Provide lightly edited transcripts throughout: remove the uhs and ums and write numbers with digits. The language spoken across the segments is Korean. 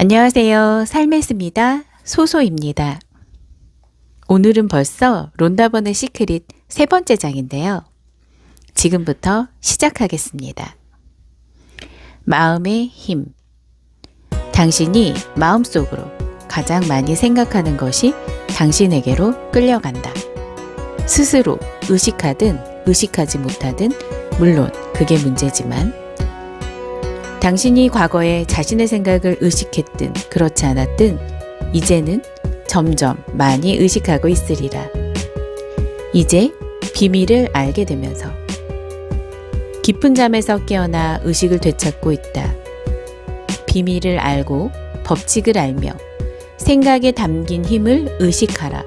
안녕하세요. 삶의 습니다. 소소입니다. 오늘은 벌써 론다번의 시크릿 세 번째 장인데요. 지금부터 시작하겠습니다. 마음의 힘. 당신이 마음속으로 가장 많이 생각하는 것이 당신에게로 끌려간다. 스스로 의식하든 의식하지 못하든 물론 그게 문제지만 당신이 과거에 자신의 생각을 의식했든 그렇지 않았든 이제는 점점 많이 의식하고 있으리라. 이제 비밀을 알게 되면서 깊은 잠에서 깨어나 의식을 되찾고 있다. 비밀을 알고 법칙을 알며 생각에 담긴 힘을 의식하라.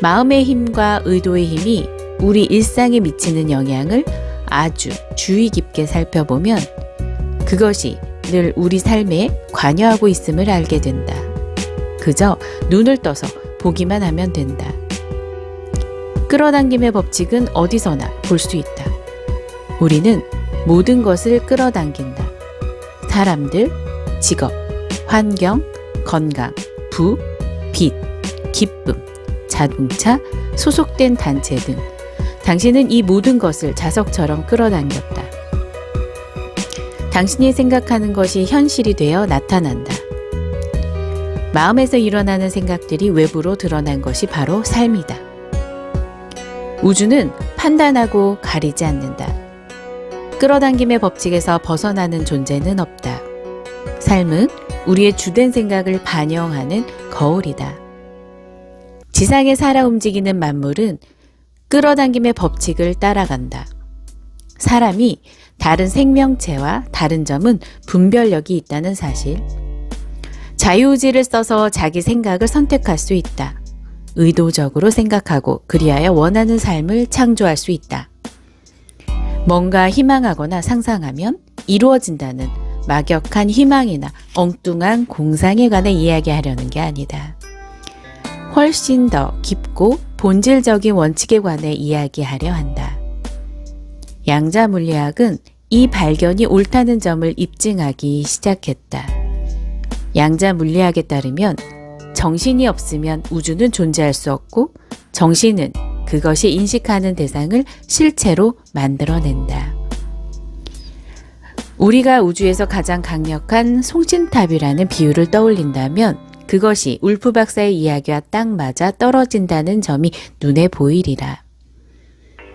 마음의 힘과 의도의 힘이 우리 일상에 미치는 영향을 아주 주의 깊게 살펴보면 그것이 늘 우리 삶에 관여하고 있음을 알게 된다. 그저 눈을 떠서 보기만 하면 된다. 끌어당김의 법칙은 어디서나 볼 수 있다. 우리는 모든 것을 끌어당긴다. 사람들, 직업, 환경, 건강, 부, 빚, 기쁨, 자동차, 소속된 단체 등 당신은 이 모든 것을 자석처럼 끌어당겼다. 당신이 생각하는 것이 현실이 되어 나타난다. 마음에서 일어나는 생각들이 외부로 드러난 것이 바로 삶이다. 우주는 판단하고 가리지 않는다. 끌어당김의 법칙에서 벗어나는 존재는 없다. 삶은 우리의 주된 생각을 반영하는 거울이다. 지상에 살아 움직이는 만물은 끌어당김의 법칙을 따라간다. 사람이 다른 생명체와 다른 점은 분별력이 있다는 사실. 자유의지를 써서 자기 생각을 선택할 수 있다. 의도적으로 생각하고 그리하여 원하는 삶을 창조할 수 있다. 뭔가 희망하거나 상상하면 이루어진다는 막역한 희망이나 엉뚱한 공상에 관해 이야기하려는 게 아니다. 훨씬 더 깊고 본질적인 원칙에 관해 이야기하려 한다. 양자 물리학은 이 발견이 옳다는 점을 입증하기 시작했다. 양자 물리학에 따르면 정신이 없으면 우주는 존재할 수 없고 정신은 그것이 인식하는 대상을 실체로 만들어낸다. 우리가 우주에서 가장 강력한 송신탑이라는 비유를 떠올린다면 그것이 울프 박사의 이야기와 딱 맞아 떨어진다는 점이 눈에 보이리라.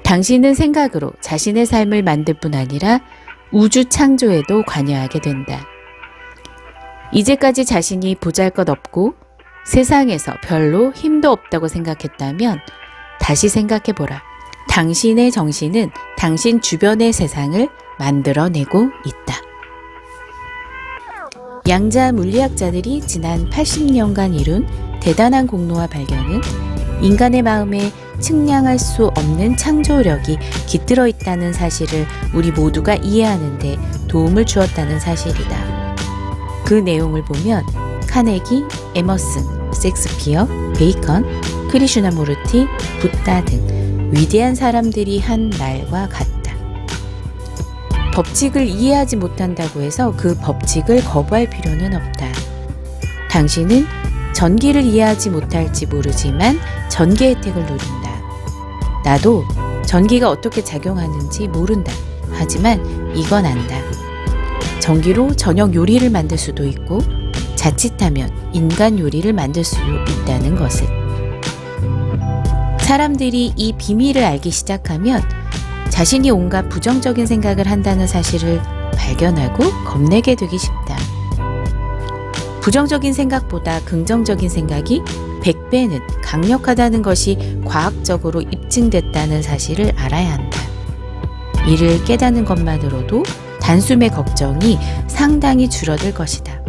당신은 생각으로 자신의 삶을 만들 뿐 아니라 우주 창조에도 관여하게 된다. 이제까지 자신이 보잘것없고 세상에서 별로 힘도 없다고 생각했다면 다시 생각해보라. 당신의 정신은 당신 주변의 세상을 만들어내고 있다. 양자 물리학자들이 지난 80년간 이룬 대단한 공로와 발견은 인간의 마음에 측량할 수 없는 창조력이 깃들어 있다는 사실을 우리 모두가 이해하는 데 도움을 주었다는 사실이다. 그 내용을 보면 카네기, 에머슨, 셰익스피어, 베이컨, 크리슈나무르티, 붓다 등 위대한 사람들이 한 말과 같다. 법칙을 이해하지 못한다고 해서 그 법칙을 거부할 필요는 없다. 당신은 전기를 이해하지 못할지 모르지만 전기 혜택을 누린다. 나도 전기가 어떻게 작용하는지 모른다. 하지만 이건 안다. 전기로 저녁 요리를 만들 수도 있고 자칫하면 인간 요리를 만들 수 있다는 것을. 사람들이 이 비밀을 알기 시작하면 자신이 온갖 부정적인 생각을 한다는 사실을 발견하고 겁내게 되기 쉽다. 부정적인 생각보다 긍정적인 생각이 100배는 강력하다는 것이 과학적으로 입증됐다는 사실을 알아야 한다. 이를 깨닫는 것만으로도 단숨의 걱정이 상당히 줄어들 것이다.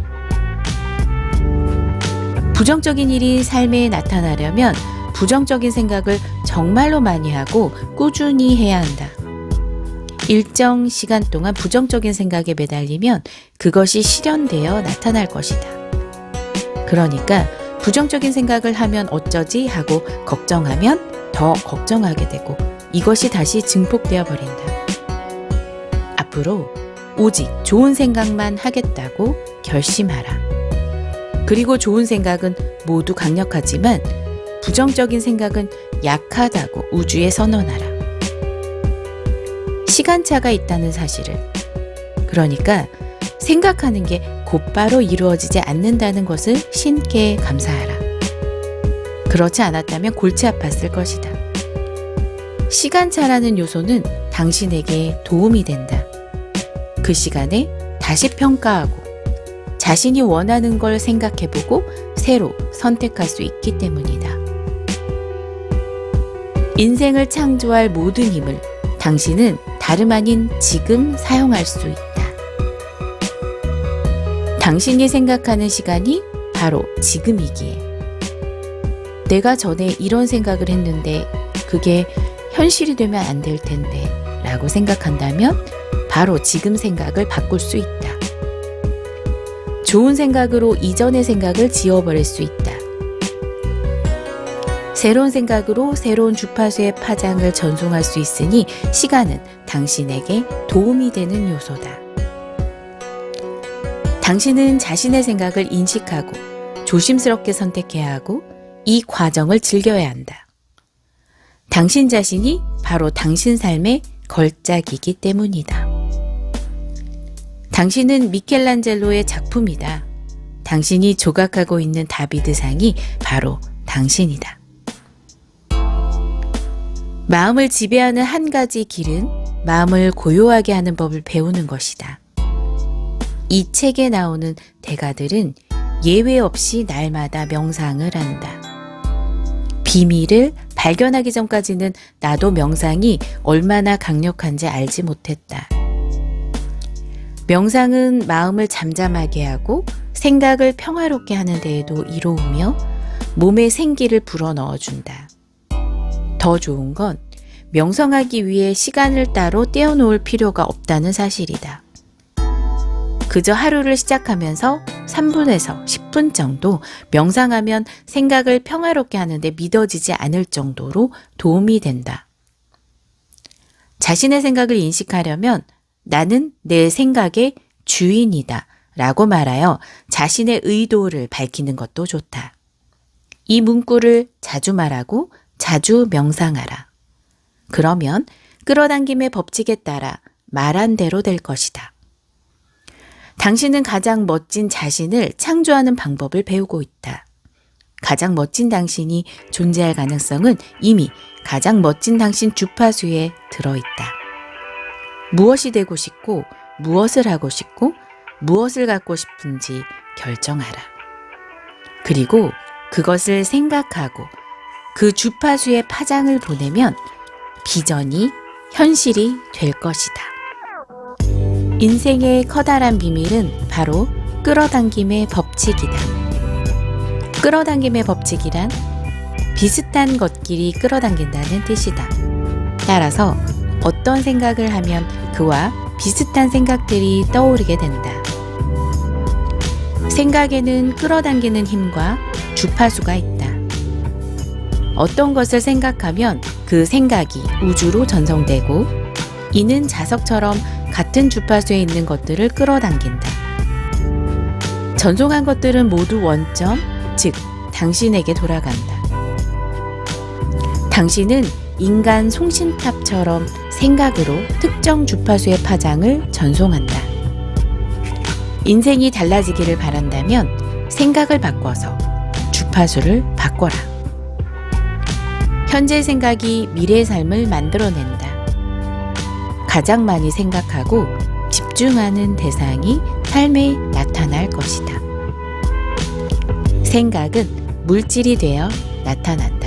부정적인 일이 삶에 나타나려면 부정적인 생각을 정말로 많이 하고 꾸준히 해야 한다. 일정 시간 동안 부정적인 생각에 매달리면 그것이 실현되어 나타날 것이다. 그러니까 부정적인 생각을 하면 어쩌지 하고 걱정하면 더 걱정하게 되고 이것이 다시 증폭되어 버린다. 앞으로 오직 좋은 생각만 하겠다고 결심하라. 그리고 좋은 생각은 모두 강력하지만 부정적인 생각은 약하다고 우주에 선언하라. 시간차가 있다는 사실을, 그러니까 생각하는 게 곧바로 이루어지지 않는다는 것을 신께 감사하라. 그렇지 않았다면 골치 아팠을 것이다. 시간차라는 요소는 당신에게 도움이 된다. 그 시간에 다시 평가하고 자신이 원하는 걸 생각해보고 새로 선택할 수 있기 때문이다. 인생을 창조할 모든 힘을 당신은 다름 아닌 지금 사용할 수 있다. 당신이 생각하는 시간이 바로 지금이기에. 내가 전에 이런 생각을 했는데 그게 현실이 되면 안 될 텐데 라고 생각한다면 바로 지금 생각을 바꿀 수 있다. 좋은 생각으로 이전의 생각을 지워버릴 수 있다. 새로운 생각으로 새로운 주파수의 파장을 전송할 수 있으니 시간은 당신에게 도움이 되는 요소다. 당신은 자신의 생각을 인식하고 조심스럽게 선택해야 하고 이 과정을 즐겨야 한다. 당신 자신이 바로 당신 삶의 걸작이기 때문이다. 당신은 미켈란젤로의 작품이다. 당신이 조각하고 있는 다비드상이 바로 당신이다. 마음을 지배하는 한 가지 길은 마음을 고요하게 하는 법을 배우는 것이다. 이 책에 나오는 대가들은 예외 없이 날마다 명상을 한다. 비밀을 발견하기 전까지는 나도 명상이 얼마나 강력한지 알지 못했다. 명상은 마음을 잠잠하게 하고 생각을 평화롭게 하는 데에도 이로우며 몸에 생기를 불어넣어준다. 더 좋은 건 명상하기 위해 시간을 따로 떼어놓을 필요가 없다는 사실이다. 그저 하루를 시작하면서 3분에서 10분 정도 명상하면 생각을 평화롭게 하는데 믿어지지 않을 정도로 도움이 된다. 자신의 생각을 인식하려면 나는 내 생각의 주인이다 라고 말하여 자신의 의도를 밝히는 것도 좋다. 이 문구를 자주 말하고 자주 명상하라. 그러면 끌어당김의 법칙에 따라 말한 대로 될 것이다. 당신은 가장 멋진 자신을 창조하는 방법을 배우고 있다. 가장 멋진 당신이 존재할 가능성은 이미 가장 멋진 당신 주파수에 들어있다. 무엇이 되고 싶고, 무엇을 하고 싶고, 무엇을 갖고 싶은지 결정하라. 그리고 그것을 생각하고 그 주파수의 파장을 보내면 비전이 현실이 될 것이다. 인생의 커다란 비밀은 바로 끌어당김의 법칙이다. 끌어당김의 법칙이란 비슷한 것끼리 끌어당긴다는 뜻이다. 따라서 어떤 생각을 하면 그와 비슷한 생각들이 떠오르게 된다. 생각에는 끌어당기는 힘과 주파수가 있다. 어떤 것을 생각하면 그 생각이 우주로 전송되고 이는 자석처럼 같은 주파수에 있는 것들을 끌어당긴다. 전송한 것들은 모두 원점, 즉 당신에게 돌아간다. 당신은 인간 송신탑처럼 생각으로 특정 주파수의 파장을 전송한다. 인생이 달라지기를 바란다면 생각을 바꿔서 주파수를 바꿔라. 현재의 생각이 미래의 삶을 만들어낸다. 가장 많이 생각하고 집중하는 대상이 삶에 나타날 것이다. 생각은 물질이 되어 나타난다.